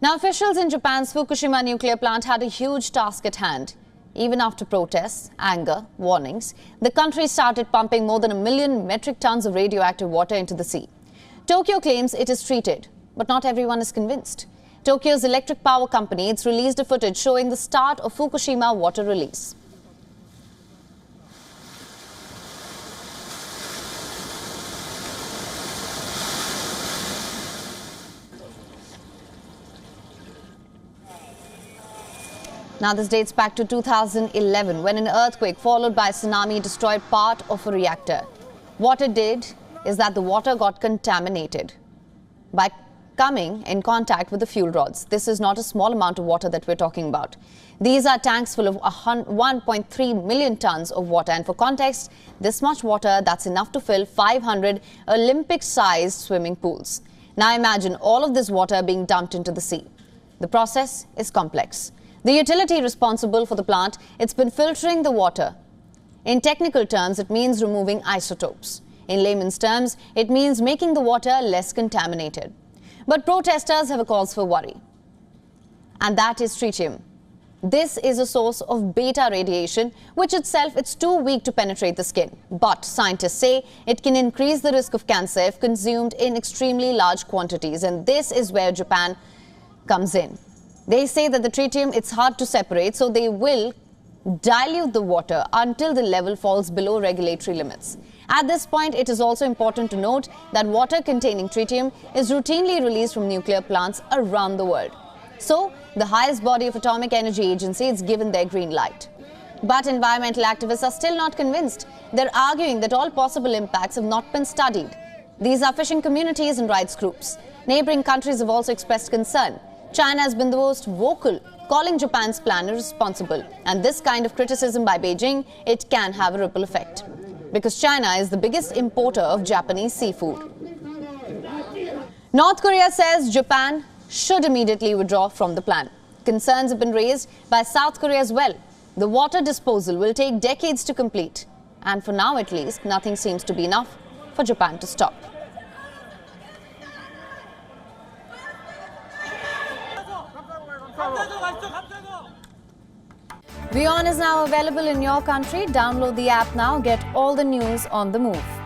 Now, officials in Japan's Fukushima nuclear plant had a huge task at hand. Even after protests, anger, warnings, the country started pumping more than 1 million metric tons of radioactive water into the sea. Tokyo claims it is treated, but not everyone is convinced. Tokyo's electric power company has released a footage showing the start of Fukushima water release. Now, this dates back to 2011 when an earthquake followed by a tsunami destroyed part of a reactor. What it did is that the water got contaminated by coming in contact with the fuel rods. This is not a small amount of water that we're talking about. These are tanks full of 1.3 million tons of water. And for context, this much water, that's enough to fill 500 Olympic-sized swimming pools. Now imagine all of this water being dumped into the sea. The process is complex. The utility responsible for the plant, it's been filtering the water. In technical terms, it means removing isotopes. In layman's terms, it means making the water less contaminated. But protesters have a cause for worry. And that is tritium. This is a source of beta radiation, which itself it's too weak to penetrate the skin. But scientists say it can increase the risk of cancer if consumed in extremely large quantities. And this is where Japan comes in. They say that the tritium, it's hard to separate, so they will dilute the water until the level falls below regulatory limits. At this point, it is also important to note that water containing tritium is routinely released from nuclear plants around the world. So, the highest body of atomic energy agency is given their green light. But environmental activists are still not convinced. They're arguing that all possible impacts have not been studied. These are fishing communities and rights groups. Neighboring countries have also expressed concern. China has been the most vocal, calling Japan's plan irresponsible. And this kind of criticism by Beijing, it can have a ripple effect. Because China is the biggest importer of Japanese seafood. North Korea says Japan should immediately withdraw from the plan. Concerns have been raised by South Korea as well. The water disposal will take decades to complete. And for now at least, nothing seems to be enough for Japan to stop. WION is now available in your country. Download the app now. Get all the news on the move.